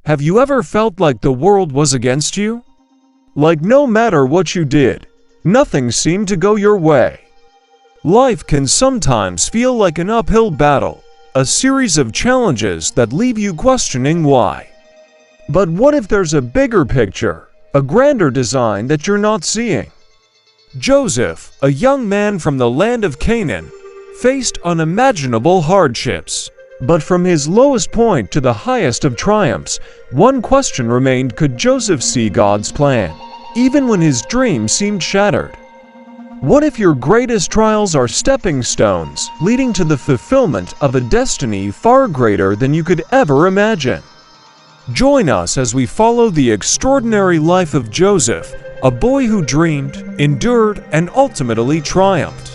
Have you ever felt like the world was against you? Like no matter what you did, nothing seemed to go your way. Life can sometimes feel like an uphill battle, a series of challenges that leave you questioning why. But what if there's a bigger picture, a grander design that you're not seeing? Joseph, a young man from the land of Canaan, faced unimaginable hardships. But from his lowest point to the highest of triumphs, one question remained: could Joseph see God's plan, even when his dream seemed shattered? What if your greatest trials are stepping stones leading to the fulfillment of a destiny far greater than you could ever imagine? Join us as we follow the extraordinary life of Joseph, a boy who dreamed, endured, and ultimately triumphed.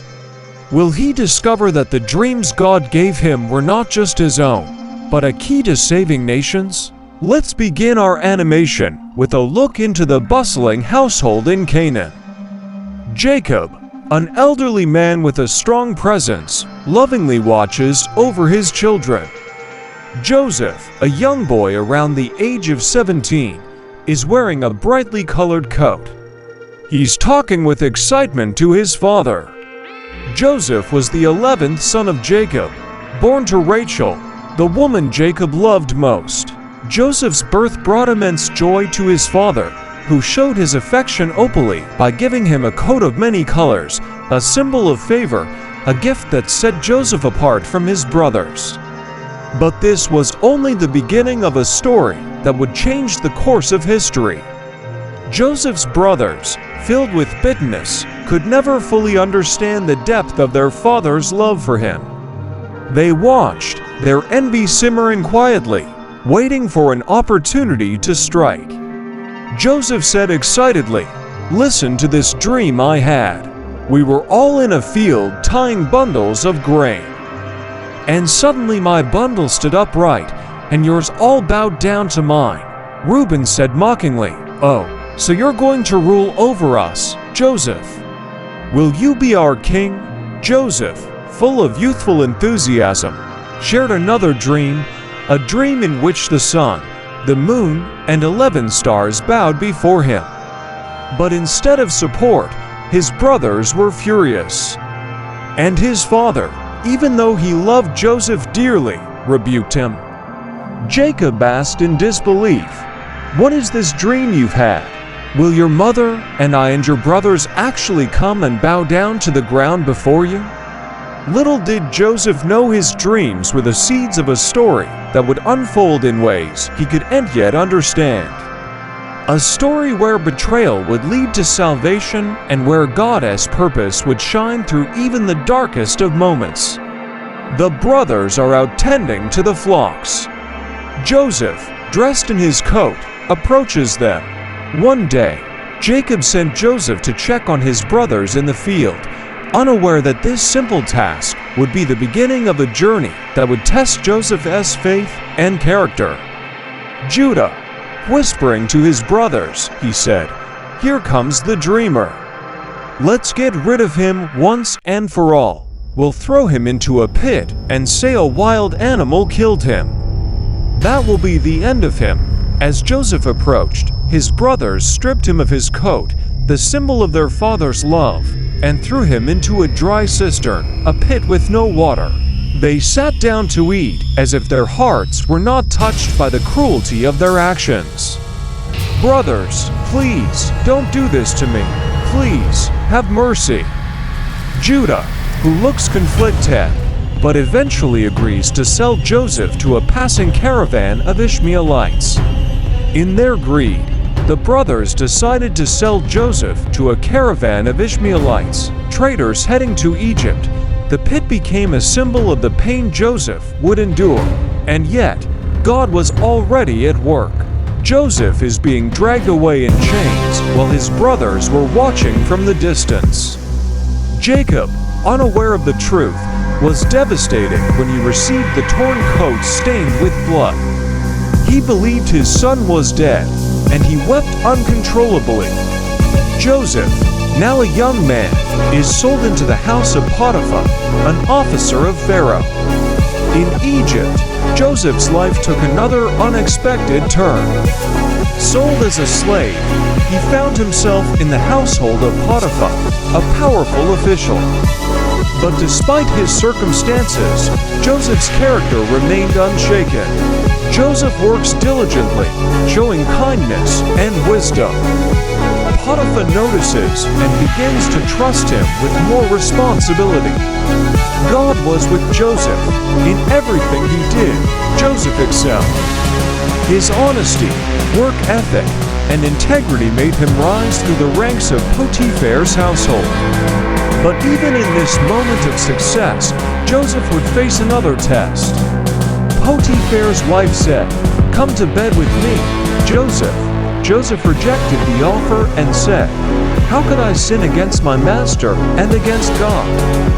Will he discover that the dreams God gave him were not just his own, but a key to saving nations? Let's begin our animation with a look into the bustling household in Canaan. Jacob, an elderly man with a strong presence, lovingly watches over his children. Joseph, a young boy around the age of 17, is wearing a brightly colored coat. He's talking with excitement to his father. Joseph was the 11th son of Jacob, born to Rachel, the woman Jacob loved most. Joseph's birth brought immense joy to his father, who showed his affection openly by giving him a coat of many colors, a symbol of favor, a gift that set Joseph apart from his brothers. But this was only the beginning of a story that would change the course of history. Joseph's brothers, filled with bitterness, could never fully understand the depth of their father's love for him. They watched, their envy simmering quietly, waiting for an opportunity to strike. Joseph said excitedly, "Listen to this dream I had. We were all in a field tying bundles of grain. And suddenly my bundle stood upright, and yours all bowed down to mine." Reuben said mockingly, "Oh, so you're going to rule over us, Joseph? Will you be our king?" Joseph, full of youthful enthusiasm, shared another dream, a dream in which the sun, the moon, and 11 stars bowed before him. But instead of support, his brothers were furious. And his father, even though he loved Joseph dearly, rebuked him. Jacob asked in disbelief, "What is this dream you've had? Will your mother and I and your brothers actually come and bow down to the ground before you?" Little did Joseph know his dreams were the seeds of a story that would unfold in ways he could not yet understand. A story where betrayal would lead to salvation and where God's purpose would shine through even the darkest of moments. The brothers are out tending to the flocks. Joseph, dressed in his coat, approaches them. One day, Jacob sent Joseph to check on his brothers in the field, unaware that this simple task would be the beginning of a journey that would test Joseph's faith and character. "Judah," whispering to his brothers, he said, "Here comes the dreamer. Let's get rid of him once and for all. We'll throw him into a pit and say a wild animal killed him. That will be the end of him." As Joseph approached, his brothers stripped him of his coat, the symbol of their father's love, and threw him into a dry cistern, a pit with no water. They sat down to eat as if their hearts were not touched by the cruelty of their actions. "Brothers, please, don't do this to me. Please, have mercy." Judah, who looks conflicted, but eventually agrees to sell Joseph to a passing caravan of Ishmaelites. In their greed, the brothers decided to sell Joseph to a caravan of Ishmaelites, traders heading to Egypt. The pit became a symbol of the pain Joseph would endure, and yet, God was already at work. Joseph is being dragged away in chains while his brothers were watching from the distance. Jacob, unaware of the truth, was devastated when he received the torn coat stained with blood. He believed his son was dead, and he wept uncontrollably. Joseph, now a young man, is sold into the house of Potiphar, an officer of Pharaoh. In Egypt, Joseph's life took another unexpected turn. Sold as a slave, he found himself in the household of Potiphar, a powerful official. But despite his circumstances, Joseph's character remained unshaken. Joseph works diligently, showing kindness and wisdom. Potiphar notices and begins to trust him with more responsibility. God was with Joseph. In everything he did, Joseph excelled. His honesty, work ethic, and integrity made him rise through the ranks of Potiphar's household. But even in this moment of success, Joseph would face another test. Potiphar's wife said, "Come to bed with me, Joseph." Joseph rejected the offer and said, "How could I sin against my master and against God?"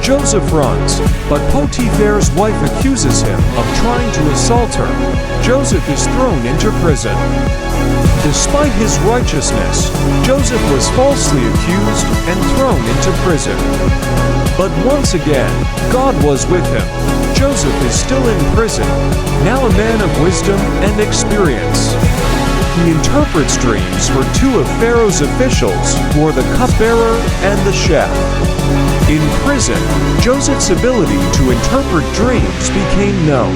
Joseph runs, but Potiphar's wife accuses him of trying to assault her. Joseph is thrown into prison. Despite his righteousness, Joseph was falsely accused and thrown into prison. But once again, God was with him. Joseph is still in prison, now a man of wisdom and experience. He interprets dreams for two of Pharaoh's officials, who are the cupbearer and the chef. In prison, Joseph's ability to interpret dreams became known.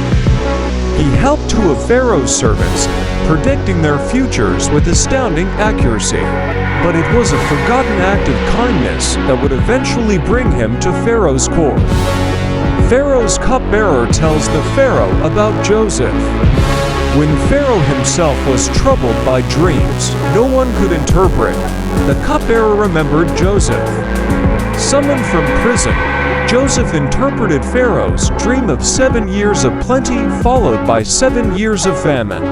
He helped two of Pharaoh's servants, predicting their futures with astounding accuracy. But it was a forgotten act of kindness that would eventually bring him to Pharaoh's court. Pharaoh's cupbearer tells the Pharaoh about Joseph. When Pharaoh himself was troubled by dreams no one could interpret, the cupbearer remembered Joseph. Summoned from prison, Joseph interpreted Pharaoh's dream of 7 years of plenty followed by 7 years of famine.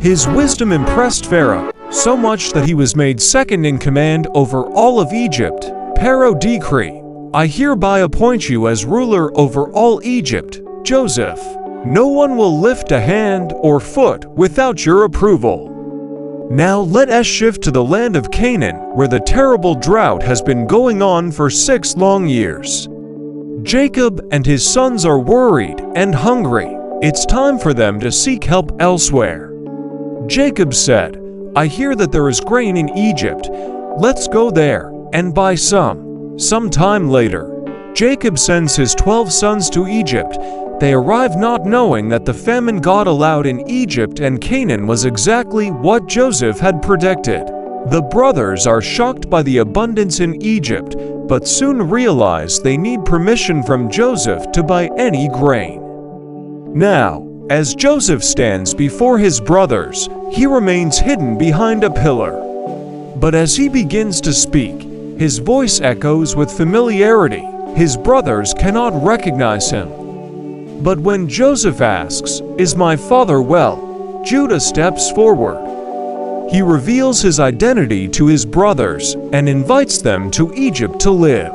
His wisdom impressed Pharaoh, so much that he was made second in command over all of Egypt. Pharaoh decree, "I hereby appoint you as ruler over all Egypt, Joseph. No one will lift a hand or foot without your approval." Now let us shift to the land of Canaan, where the terrible drought has been going on for 6 long years. Jacob and his sons are worried and hungry. It's time for them to seek help elsewhere. Jacob said, "I hear that there is grain in Egypt. Let's go there and buy some." Sometime later, Jacob sends his 12 sons to Egypt. They arrive not knowing that the famine God allowed in Egypt and Canaan was exactly what Joseph had predicted. The brothers are shocked by the abundance in Egypt, but soon realize they need permission from Joseph to buy any grain. Now, as Joseph stands before his brothers, he remains hidden behind a pillar. But as he begins to speak, his voice echoes with familiarity. His brothers cannot recognize him. But when Joseph asks, "Is my father well?" Judah steps forward. He reveals his identity to his brothers and invites them to Egypt to live.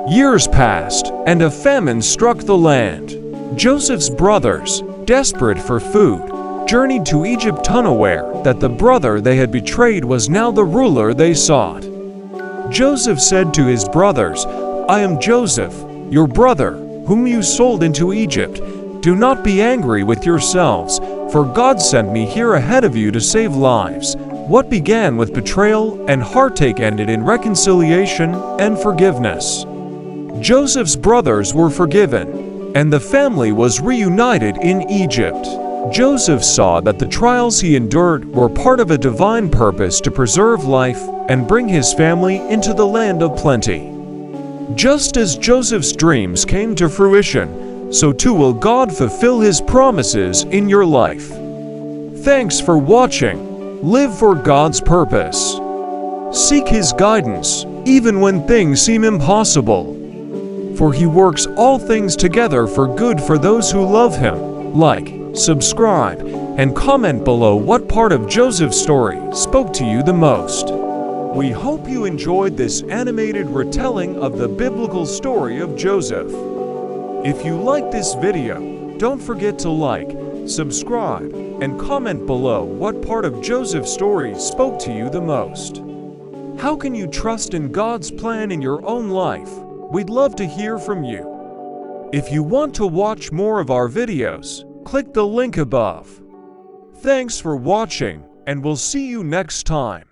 Years passed, and a famine struck the land. Joseph's brothers, desperate for food, journeyed to Egypt unaware that the brother they had betrayed was now the ruler they sought. Joseph said to his brothers, "I am Joseph, your brother, whom you sold into Egypt. Do not be angry with yourselves, for God sent me here ahead of you to save lives." What began with betrayal and heartache ended in reconciliation and forgiveness. Joseph's brothers were forgiven, and the family was reunited in Egypt. Joseph saw that the trials he endured were part of a divine purpose to preserve life and bring his family into the land of plenty. Just as Joseph's dreams came to fruition, so too will God fulfill His promises in your life. Thanks for watching. Live for God's purpose. Seek His guidance, even when things seem impossible. For He works all things together for good for those who love Him. Like, subscribe, and comment below what part of Joseph's story spoke to you the most. We hope you enjoyed this animated retelling of the biblical story of Joseph. If you liked this video, don't forget to like, subscribe, and comment below what part of Joseph's story spoke to you the most. How can you trust in God's plan in your own life? We'd love to hear from you. If you want to watch more of our videos, click the link above. Thanks for watching, and we'll see you next time.